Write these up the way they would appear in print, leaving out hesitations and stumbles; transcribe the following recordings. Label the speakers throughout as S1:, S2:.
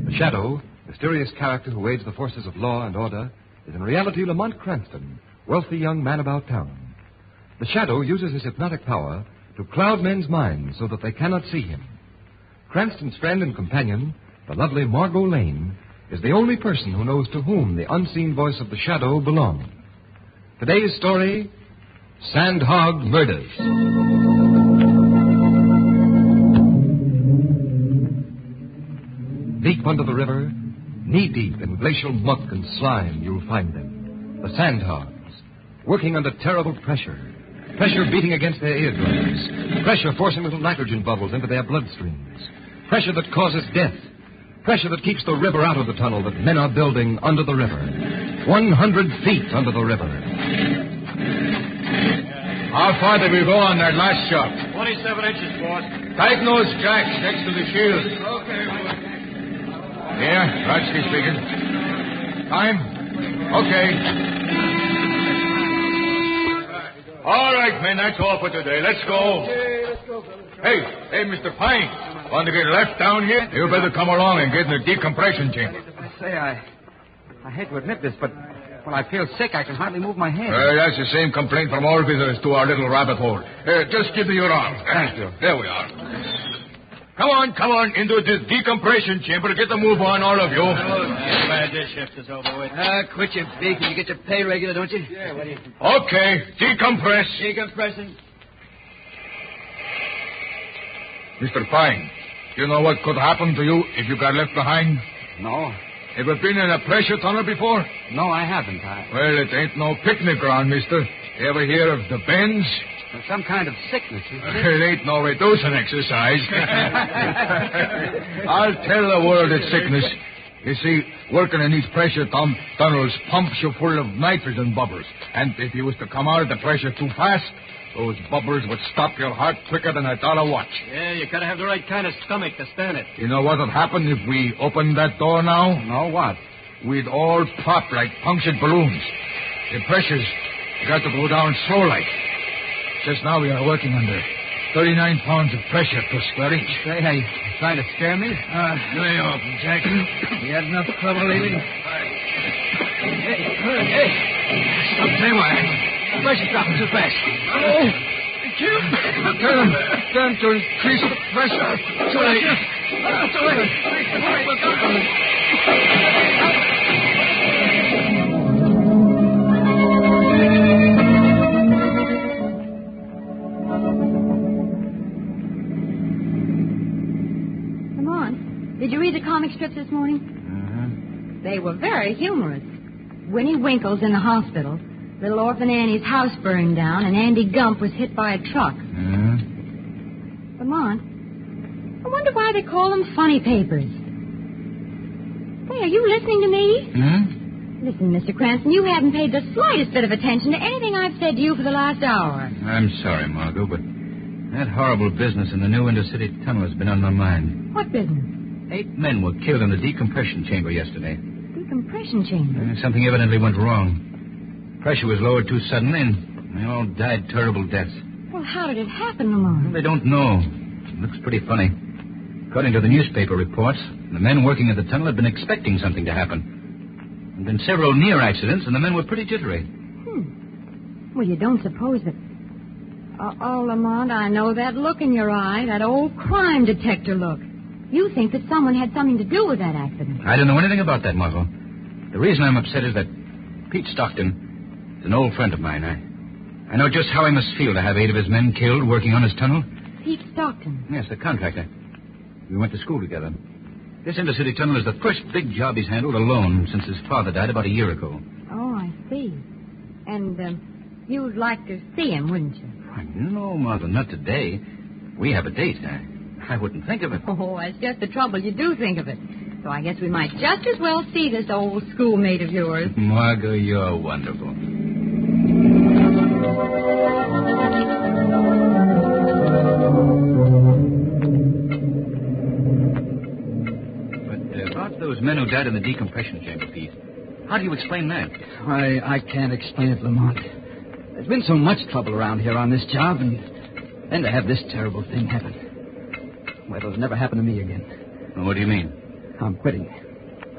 S1: The Shadow, mysterious character who aids the forces of law and order, is in reality Lamont Cranston, wealthy young man about town. The Shadow uses his hypnotic power to cloud men's minds so that they cannot see him. Cranston's friend and companion, the lovely Margot Lane, is the only person who knows to whom the unseen voice of the Shadow belongs. Today's story, Sandhog Murders. Deep under the river, knee-deep in glacial muck and slime, you'll find them. The Sandhogs, working under terrible pressure. Pressure beating against their eardrums. Pressure forcing little nitrogen bubbles into their bloodstreams. Pressure that causes death. Pressure that keeps the river out of the tunnel that men are building under the river. 100 feet under the river.
S2: How far did we go on that last shot?
S3: 27 inches, boss.
S2: Tighten those jacks next to the shield.
S3: Okay, boss.
S2: Yeah, Rodsky speaking. Time? Okay. All right, men, that's all for today. Let's go.
S3: Okay, let's go, fellas.
S2: Hey, Mr. Pine. Want to get left down here? You better come along and get in the decompression chamber.
S4: I say, I hate to admit this, but when I feel sick, I can hardly move my head.
S2: That's the same complaint from all visitors to our little rabbit hole. Just give me your arm.
S4: Thank you.
S2: There we are. Come on, into this decompression chamber. Get the move on, all of you.
S3: Glad this shift is over with.
S4: Quit your beak and you get your pay regular, don't you?
S3: Yeah, what do you...
S2: Okay, decompress.
S3: Decompressing.
S2: Mr. Pine, you know what could happen to you if you got left behind?
S4: No.
S2: Ever been in a pressure tunnel before?
S4: No, I haven't.
S2: Well, it ain't no picnic ground, mister. Ever hear of the bends?
S4: There's some kind of sickness, isn't it?
S2: It ain't no reducing exercise. I'll tell the world it's sickness. You see, working in these pressure tunnels pumps you full of nitrogen bubbles. And if you was to come out of the pressure too fast, those bubbles would stop your heart quicker than $1 watch.
S3: Yeah, you gotta have the right kind of stomach to stand it.
S2: You know what would happen if we opened that door now?
S4: No, what?
S2: We'd all pop like punctured balloons. The pressure's got to go down slow like. Just now we are working under 39 pounds of pressure per square inch.
S4: Say, are you trying to scare me?
S2: Lay off, Jack.
S4: You had enough trouble lately? Hey.
S3: Stop there, why? The pressure's dropping too fast.
S4: Oh, turn to increase the pressure.
S3: Too late. Too late.
S5: Come on. Did you read the comic strips this morning? They were very humorous. Winnie Winkle's in the hospital. Little Orphan Annie's house burned down, and Andy Gump was hit by a truck. Lamont, I wonder why they call them funny papers. Hey, are you listening to me? Listen, Mr. Cranston, you haven't paid the slightest bit of attention to anything I've said to you for the last hour.
S4: I'm sorry, Margot, but that horrible business in the new intercity tunnel has been on my mind.
S5: What business?
S4: 8 men were killed in the decompression chamber yesterday.
S5: Decompression chamber?
S4: Something evidently went wrong. Pressure was lowered too suddenly, and they all died terrible deaths.
S5: Well, how did it happen, Lamont?
S4: They don't know. It looks pretty funny. According to the newspaper reports, the men working at the tunnel had been expecting something to happen. There had been several near accidents, and the men were pretty jittery.
S5: Well, you don't suppose that... Oh, Lamont, I know that look in your eye, that old crime detector look. You think that someone had something to do with that accident.
S4: I don't know anything about that, Margot. The reason I'm upset is that Pete Stockton... He's an old friend of mine. I know just how he must feel to have 8 of his men killed working on his tunnel.
S5: Pete Stockton?
S4: Yes, the contractor. We went to school together. This intercity tunnel is the first big job he's handled alone since his father died about a year ago.
S5: Oh, I see. And you'd like to see him, wouldn't you?
S4: No, Martha, not today. We have a date. I wouldn't think of it.
S5: Oh, that's just the trouble. You do think of it. So I guess we might just as well see this old schoolmate of yours.
S4: Margot, you're wonderful. But about those men who died in the decompression chamber, Pete, how do you explain that?
S3: I can't explain it, Lamont. There's been so much trouble around here on this job, and then to have this terrible thing happen. Well, it'll never happen to me again.
S4: Well, what do you mean?
S3: I'm quitting.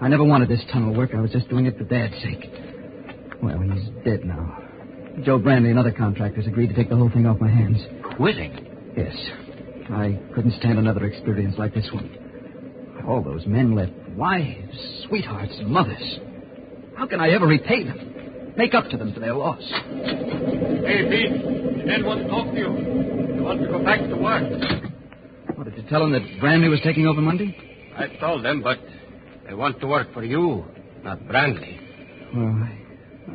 S3: I never wanted this tunnel work. I was just doing it for Dad's sake. Well, he's dead now. Joe Brandley and other contractors agreed to take the whole thing off my hands.
S4: Quitting?
S3: Yes. I couldn't stand another experience like this one. All those men left wives, sweethearts, mothers. How can I ever repay them? Make up to them for their loss.
S2: Hey, Pete. Dad wants to talk to you. He wants to go back to work.
S3: What, did you tell them that Brandley was taking over Monday?
S6: I told them, but they want to work for you, not Brandley.
S3: Well,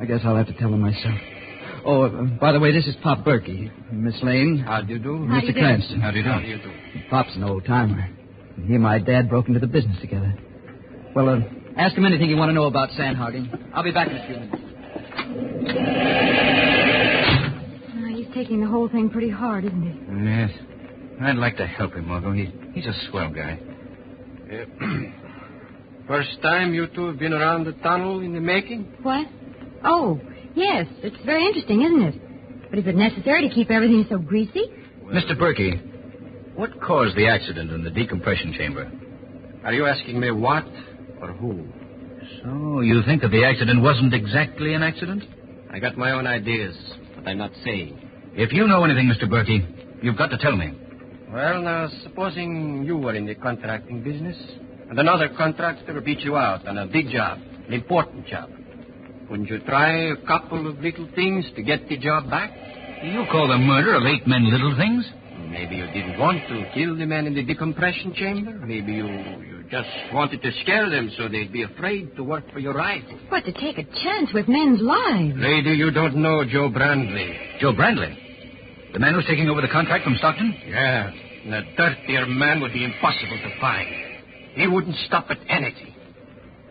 S3: I guess I'll have to tell them myself. Oh, by the way, this is Pop Berkey. Miss Lane.
S6: How do you do?
S5: How do you
S3: Mr.
S5: do?
S3: Cranston.
S4: How do you do?
S6: How do you do?
S3: Pop's an old-timer. He and my dad broke into the business together. Well, ask him anything you want to know about sandhogging. I'll be back in a few minutes.
S5: He's taking the whole thing pretty hard, isn't he?
S4: Yes. I'd like to help him, Margot. He's a swell guy.
S6: First time you two have been around the tunnel in the making?
S5: What? Oh, yes. It's very interesting, isn't it? But is it necessary to keep everything so greasy?
S4: Mr. Berkey, what caused the accident in the decompression chamber?
S6: Are you asking me what or who?
S4: So you think that the accident wasn't exactly an accident?
S6: I got my own ideas, but I'm not saying.
S4: If you know anything, Mr. Berkey, you've got to tell me.
S6: Well, now, supposing you were in the contracting business, and another contractor beat you out on a big job, an important job. Wouldn't you try a couple of little things to get the job back?
S4: Do you call the murder of 8 men little things?
S6: Maybe you didn't want to kill the man in the decompression chamber. Maybe you just wanted to scare them so they'd be afraid to work for your rival.
S5: What, to take a chance with men's lives?
S6: Lady, you don't know Joe Brandley.
S4: Joe Brandley? The man who's taking over the contract from Stockton?
S6: Yeah, and a dirtier man would be impossible to find. He wouldn't stop at anything.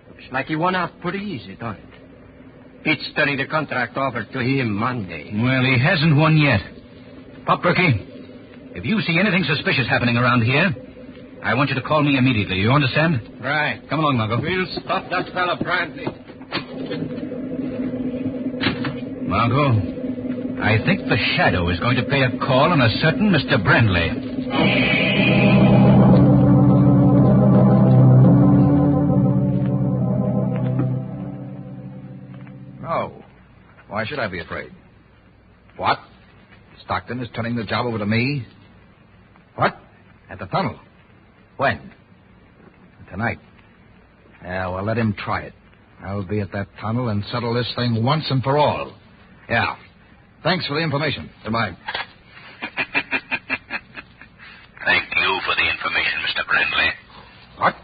S6: Looks like he won out pretty easy, don't it? Pete's turning the contract over to him Monday.
S4: Well, he hasn't won yet. Pop Berkey, if you see anything suspicious happening around here, I want you to call me immediately. You understand?
S6: Right.
S4: Come along, Margot.
S6: We'll stop that fella Brandley.
S4: Margot, I think the Shadow is going to pay a call on a certain Mr. Brandley.
S2: No. Why should I be afraid? What? Stockton is turning the job over to me? What? At the tunnel? When? Tonight. Yeah, well, let him try it. I'll be at that tunnel and settle this thing once and for all. Yeah. Thanks for the information. Goodbye.
S7: Thank you for the information, Mr. Brandley.
S2: What?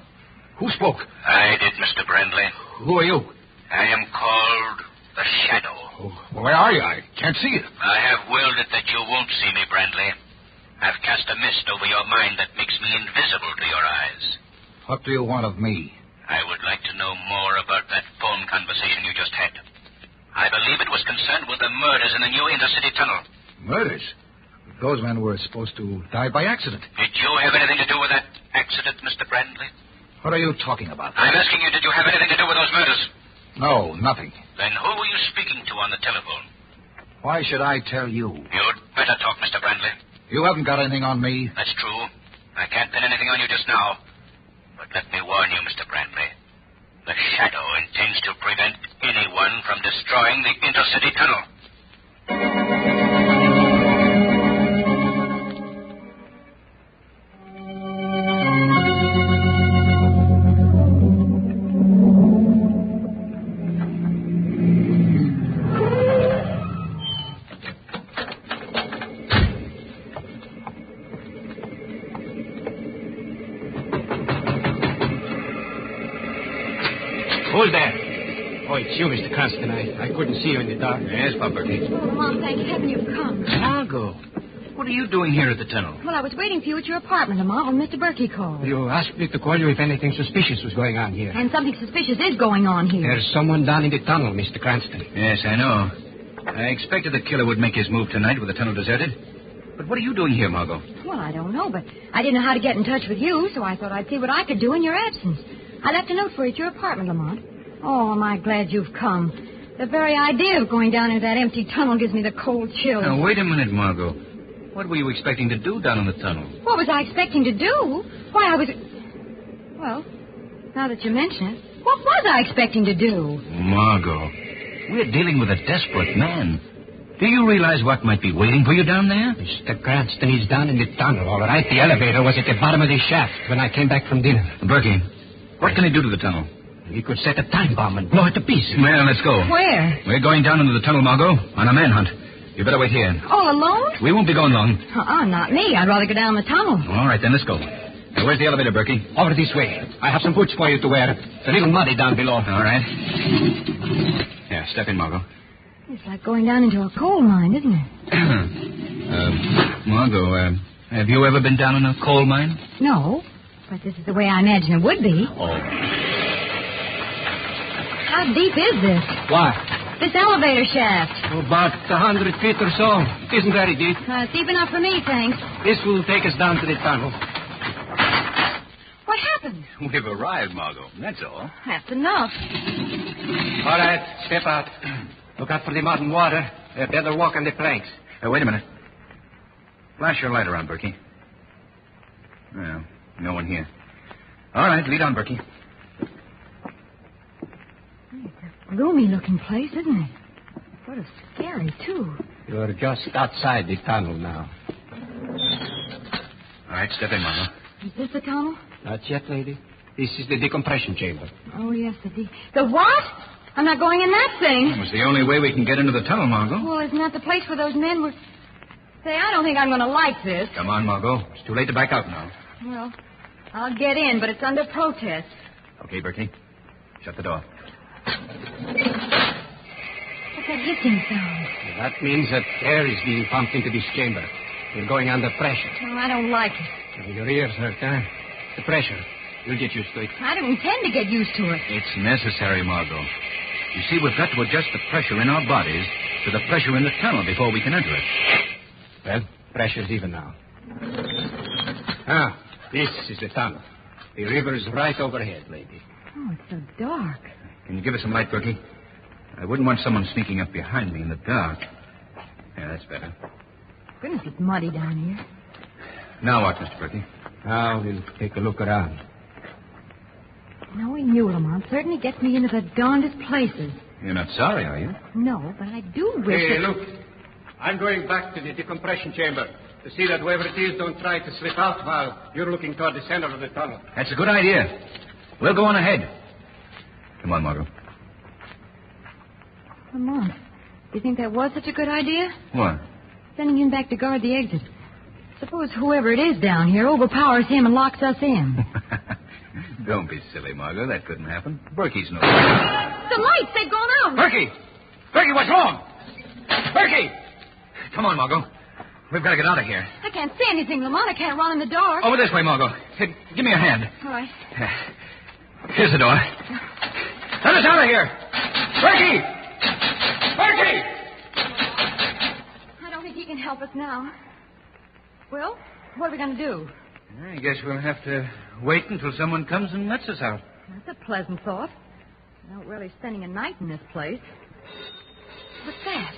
S2: Who spoke?
S7: I did, Mr. Brandley.
S2: Who are you?
S7: I am called the Shadow.
S2: Oh, where are you? I can't see you.
S7: I have willed it that you won't see me, Brandley. I've cast a mist over your mind that makes me invisible to your eyes.
S2: What do you want of me?
S7: I would like to know more about that phone conversation you just had. I believe it was concerned with the murders in the new intercity tunnel.
S2: Murders? Those men were supposed to die by accident.
S7: Did you have anything to do with that accident, Mr. Brandley?
S2: What are you talking about?
S7: I'm asking you, did you have anything to do with those murders?
S2: No, nothing.
S7: Then who were you speaking to on the telephone?
S2: Why should I tell you?
S7: You'd better talk, Mr. Brandley.
S2: You haven't got anything on me.
S7: That's true. I can't pin anything on you just now. But let me warn you, Mr. Brandley. The Shadow intends to prevent anyone from destroying the intercity tunnel.
S6: Who's there? Oh, it's you, Mr. Cranston. I couldn't see you in the dark.
S2: Yes, Pop Berkey.
S5: Oh, Mom, thank heaven you've come.
S6: Margot.
S4: What are you doing here at the tunnel?
S5: Well, I was waiting for you at your apartment, Lamont, when Mr. Berkey called.
S6: You asked me to call you if anything suspicious was going on here.
S5: And something suspicious is going on here.
S6: There's someone down in the tunnel, Mr. Cranston.
S4: Yes, I know. I expected the killer would make his move tonight with the tunnel deserted. But what are you doing here, Margot?
S5: Well, I don't know, but I didn't know how to get in touch with you, so I thought I'd see what I could do in your absence. I left a note for you at your apartment, Lamont. Oh, am I glad you've come. The very idea of going down into that empty tunnel gives me the cold chill.
S4: Now, wait a minute, Margot. What were you expecting to do down in the tunnel?
S5: What was I expecting to do? Why, I was... Well, now that you mention it, what was I expecting to do?
S4: Margot, we're dealing with a desperate man. Do you realize what might be waiting for you down there?
S6: Mr. Cranston is down in the tunnel, all right. The elevator was at the bottom of the shaft when I came back from dinner.
S4: Berkey, what can he do to the tunnel?
S6: He could set a time bomb and blow it to pieces.
S4: Well, let's go.
S5: Where?
S4: We're going down into the tunnel, Margot, on a manhunt. You better wait here.
S5: All alone?
S4: We won't be going long.
S5: Not me. I'd rather go down the tunnel.
S4: All right, then, let's go. Now, where's the elevator, Berkey?
S6: Over this way. I have some boots for you to wear. It's a little muddy down below.
S4: All right. Yeah, step in, Margot.
S5: It's like going down into a coal mine, isn't it?
S4: Margot, have you ever been down in a coal mine?
S5: No, but this is the way I imagine it would be.
S4: Oh.
S5: How deep is this?
S6: What?
S5: This elevator shaft.
S6: About 100 feet or so. It isn't very deep.
S5: It's deep enough for me, thanks.
S6: This will take us down to the tunnel.
S5: What happened?
S4: We've arrived, Margot. That's all.
S5: That's enough.
S6: All right, step out. Look out for the mud and water. Better walk on the planks.
S4: Wait a minute. Flash your light around, Berkey. Well, no one here. All right, lead on, Berkey.
S5: It's a gloomy-looking place, isn't it? Sort of scary, too.
S6: You're just outside the tunnel now.
S4: All right, step in, Margot.
S5: Is this the tunnel?
S6: Not yet, lady. This is the decompression chamber.
S5: Oh, yes, the what? I'm not going in that thing.
S4: It was the only way we can get into the tunnel, Margot.
S5: Well, isn't that the place where those men were... Say, I don't think I'm going to like this.
S4: Come on, Margot. It's too late to back out now.
S5: Well, I'll get in, but it's under protest.
S4: Okay, Berkey. Shut the door.
S5: What's that hissing sound?
S6: That means that air is being pumped into this chamber. We're going under pressure.
S5: Oh, I don't like it.
S6: Your ears hurt, huh? The pressure. You'll get used to it.
S5: I don't intend to get used to it.
S4: It's necessary, Margot. You see, we've got to adjust the pressure in our bodies to the pressure in the tunnel before we can enter it.
S6: Well, pressure's even now. This is the tunnel. The river's right overhead, lady.
S5: Oh, it's so dark.
S4: Can you give us some light, Berkey? I wouldn't want someone sneaking up behind me in the dark. Yeah, that's better.
S5: Goodness, it's muddy down here.
S4: Now what, Mr. Berkey?
S6: Now we'll take a look around.
S5: Knowing you, Lamont, certainly gets me into the darndest places.
S4: You're not sorry, are you?
S5: No, but I do wish
S6: Hey,
S5: that...
S6: look. I'm going back to the decompression chamber to see that whoever it is don't try to slip out while you're looking toward the center of the tunnel.
S4: That's a good idea. We'll go on ahead. Come on, Margot.
S5: Lamont, do you think that was such a good idea?
S4: What?
S5: Sending him back to guard the exit. Suppose whoever it is down here overpowers him and locks us in.
S4: Don't be silly, Margot. That couldn't happen. Berkey's no...
S5: The lights, they've gone out.
S4: Berkey! Berkey, what's wrong? Berkey! Come on, Margot. We've got to get out of here.
S5: I can't see anything, Lamont. I can't run in the dark.
S4: Over this way, Margot. Hey, give me a hand.
S5: All right.
S4: Here's the door. Let us out of here! Berkey! Berkey!
S5: I don't think he can help us now. Well, what are we going to do?
S4: I guess we'll have to wait until someone comes and lets us out.
S5: That's a pleasant thought. Not really spending a night in this place. What's that?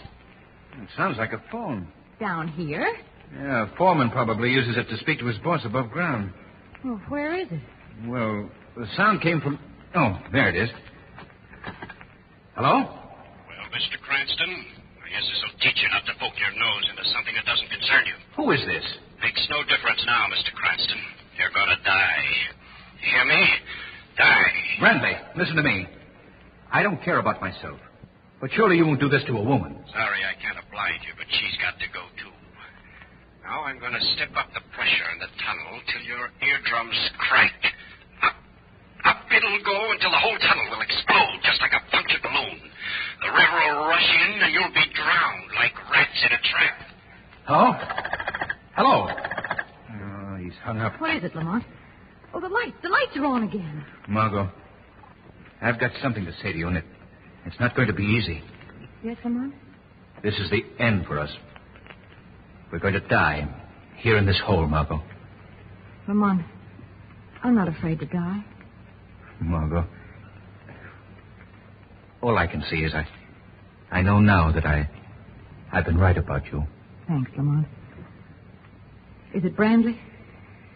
S4: It sounds like a phone.
S5: Down here?
S4: Yeah, a foreman probably uses it to speak to his boss above ground.
S5: Well, where is it?
S4: Well, the sound came from... Oh, there it is. Hello?
S7: Well, Mr. Cranston, I guess this will teach you not to poke your nose into something that doesn't concern you.
S4: Who is this?
S7: Makes no difference now, Mr. Cranston. You're gonna die. You hear me? Die.
S4: Brantley, listen to me. I don't care about myself. But surely you won't do this to a woman.
S7: Sorry I can't oblige you, but she's got to go, too. Now I'm going to step up the pressure in the tunnel till your eardrums crank. Up it'll go until the whole tunnel will explode, just like a punctured balloon. The river will rush in, and you'll be drowned like rats in a trap.
S4: Oh? hung up.
S5: What is it, Lamont? Oh, the lights. The lights are on again.
S4: Margot, I've got something to say to you, and it's not going to be easy.
S5: Yes, Lamont?
S4: This is the end for us. We're going to die here in this hole, Margot.
S5: Lamont, I'm not afraid to die.
S4: Margot, all I can see is I know now that I've been right about you.
S5: Thanks, Lamont. Is it Brandley?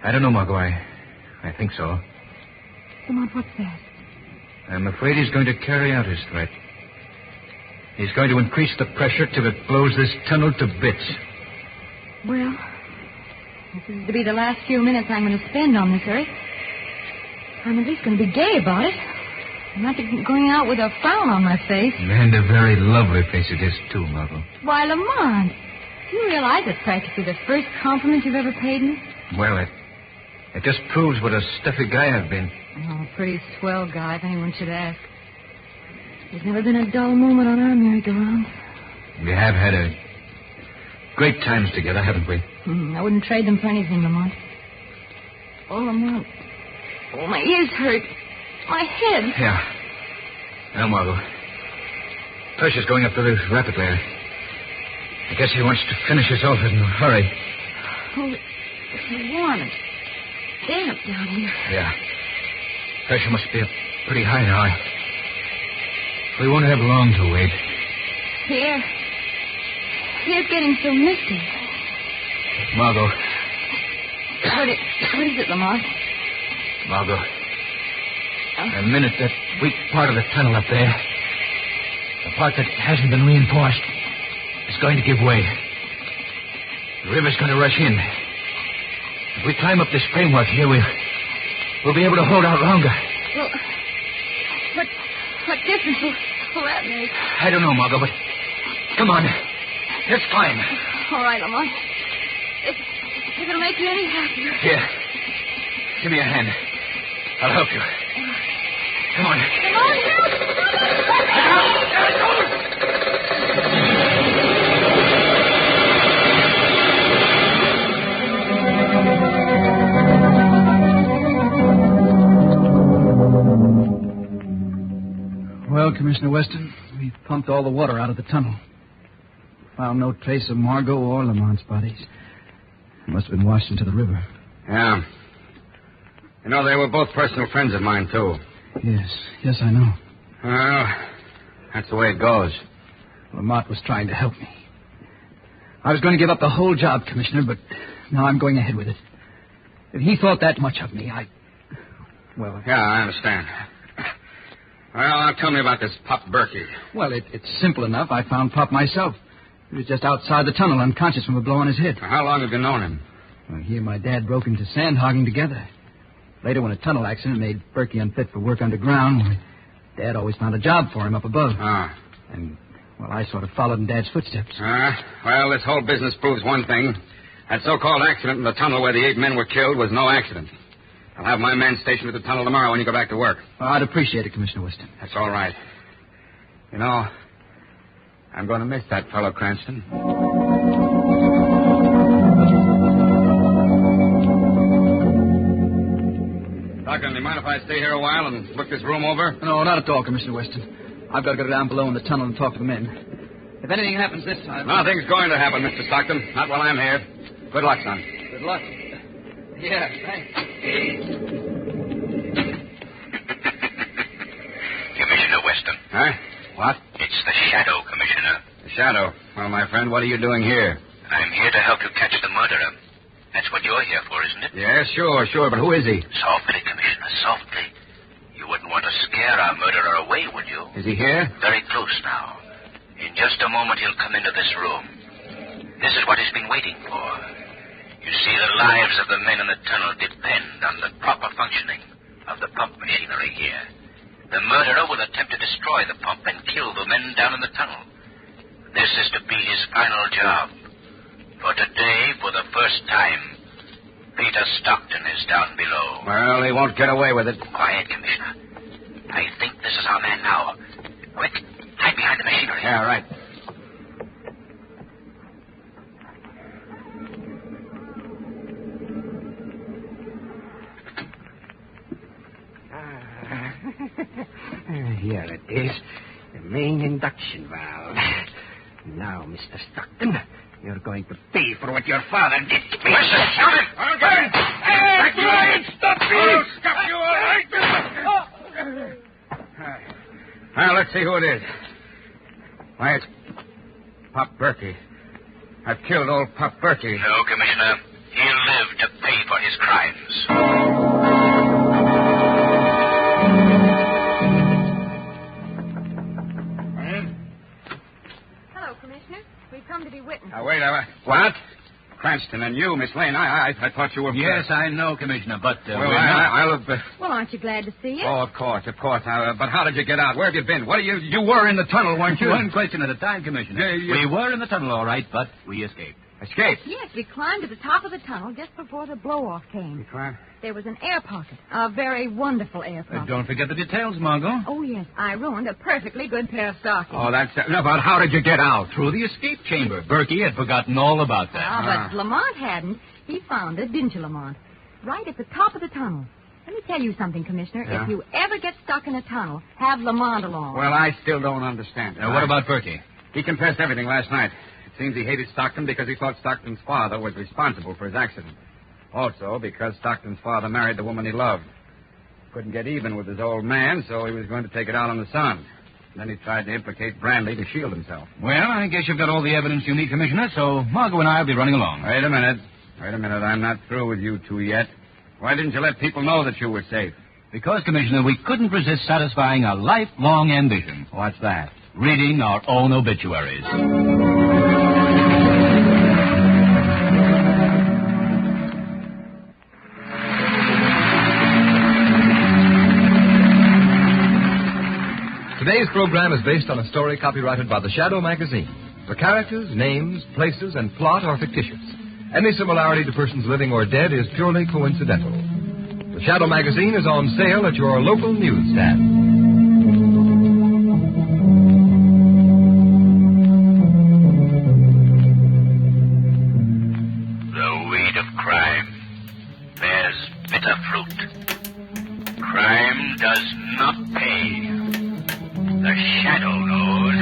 S4: I don't know, Margot. I think so.
S5: Lamont, what's that?
S4: I'm afraid he's going to carry out his threat. He's going to increase the pressure till it blows this tunnel to bits.
S5: Well, this is to be the last few minutes I'm going to spend on this earth. I'm at least going to be gay about it. I'm not going out with a frown on my face.
S4: And a very lovely face it is, too, Margot.
S5: Why, Lamont, do you realize it's practically the first compliment you've ever paid me?
S4: Well, it just proves what a stuffy guy I've been.
S5: Oh, a pretty swell guy, if anyone should ask. There's never been a dull moment on our merry-go-round.
S4: We have had great times together, haven't we?
S5: I wouldn't trade them for anything, Lamont. Oh, Lamont. Oh, my ears hurt. My head.
S4: Yeah. Now, Margot. Pressure's going up very rapidly. I guess he wants to finish us off in a hurry.
S5: Oh, it's warm and damp down here.
S4: Yeah. Pressure must be up pretty high now. We won't have long to wait.
S5: The air's getting so misty.
S4: Margot.
S5: What is it, Lamont?
S4: Margot. The minute that weak part of the tunnel up there, the part that hasn't been reinforced, is going to give way. The river's going to rush in. If we climb up this framework here, we'll be able to hold out longer.
S5: Well, what difference will that make?
S4: I don't know, Margot, but come on. Let's climb.
S5: All right, Lamont. If it'll make you any happier.
S4: Here. Give me a hand. I'll help you. Come on.
S5: Come on,
S3: Well, Commissioner Weston, we've pumped all the water out of the tunnel. Found no trace of Margot or Lamont's bodies. They must have been washed into the river.
S8: Yeah. You know, they were both personal friends of mine, too.
S3: Yes, I know.
S8: Well, that's the way it goes.
S3: Lamont was trying to help me. I was going to give up the whole job, Commissioner, but now I'm going ahead with it. If he thought that much of me, Well...
S8: Yeah, I understand. Well, now tell me about this Pop Berkey.
S3: Well, it's simple enough. I found Pop myself. He was just outside the tunnel, unconscious from a blow on his head.
S8: How long have you known him?
S3: Well, he and my dad broke into Sandhogging together. Later, when a tunnel accident made Berkey unfit for work underground, Dad always found a job for him up above.
S8: Ah.
S3: And, well, I sort of followed in Dad's footsteps.
S8: Well, this whole business proves one thing. That so-called accident in the tunnel where the 8 men were killed was no accident. I'll have my men stationed at the tunnel tomorrow when you go back to work.
S3: Well, I'd appreciate it, Commissioner Weston.
S8: That's all right. You know, I'm going to miss that fellow Cranston. Doctor, do you mind if I stay here a while and look this room over?
S3: No, not at all, Commissioner Weston. I've got to go down below in the tunnel and talk to the men. If anything happens this time...
S8: Nothing's going to happen, Mr. Stockton. Not while I'm here. Good luck, son.
S3: Good luck. Yeah, thanks.
S7: Commissioner Weston.
S8: Huh? What?
S7: It's the Shadow, Commissioner.
S8: The Shadow. Well, my friend, what are you doing here?
S7: I'm here to help you catch the murderer. That's what you're here for, isn't it?
S8: Yeah, sure. But who is he?
S7: Softly, Commissioner, softly. You wouldn't want to scare our murderer away, would you?
S8: Is he here?
S7: Very close now. In just a moment, he'll come into this room. This is what he's been waiting for. You see, the lives of the men in the tunnel depend on the proper functioning of the pump machinery here. The murderer will attempt to destroy the pump and kill the men down in the tunnel. This is to be his final job. For today, for the first time, Peter Stockton is down below.
S8: Well, he won't get away with it.
S7: Quiet, Commissioner. I think this is our man now. Quick, hide behind the machinery.
S8: Yeah, right.
S6: Here it is. The main induction valve. Now, Mr. Stockton, you're going to pay for what your father did to me.
S8: Listen, shoot him! I'll get him! Hey, stop me! I'll stop you, all right? Now, let's see who it is. Why, it's Pop Berkey. I've killed old Pop Berkey.
S7: No, Commissioner. He'll live to pay for his crimes.
S5: Hello, Commissioner. We've come to be witnesses.
S8: Now, wait. What? Cranston and you, Miss Lane. I thought you were...
S4: Yes, I know, Commissioner, but...
S8: Well, I'll...
S5: Well, aren't you glad to see us?
S8: Oh, of course. But how did you get out? Where have you been? You were in the tunnel, weren't you?
S4: One question at a time, Commissioner. We were in the tunnel, all right, but we escaped.
S8: Escaped?
S5: Yes, we climbed to the top of the tunnel just before the blow-off came.
S8: You climbed?
S5: There was an air pocket, a very wonderful air pocket.
S4: Don't forget the details, Margot.
S5: Oh, yes, I ruined a perfectly good pair of stockings.
S8: Oh, that's... No, but how did you get out?
S4: Through the escape chamber. Berkey had forgotten all about that.
S5: But Lamont hadn't. He found it, didn't you, Lamont? Right at the top of the tunnel. Let me tell you something, Commissioner.
S8: Yeah?
S5: If you ever get stuck in a tunnel, have Lamont along.
S8: Well, I still don't understand it.
S4: Now, what about Berkey?
S8: He confessed everything last night. It seems he hated Stockton because he thought Stockton's father was responsible for his accident. Also, because Stockton's father married the woman he loved. Couldn't get even with his old man, so he was going to take it out on the son. Then he tried to implicate Brandley to shield himself.
S4: Well, I guess you've got all the evidence you need, Commissioner, so Margot and I will be running along.
S8: Wait a minute. I'm not through with you two yet. Why didn't you let people know that you were safe?
S4: Because, Commissioner, we couldn't resist satisfying a lifelong ambition.
S8: What's that?
S4: Reading our own obituaries.
S1: Today's program is based on a story copyrighted by the Shadow magazine. The characters, names, places, and plot are fictitious. Any similarity to persons living or dead is purely coincidental. The Shadow magazine is on sale at your local newsstand.
S7: The weed of crime bears bitter fruit. Crime does not pay. The Shadow knows.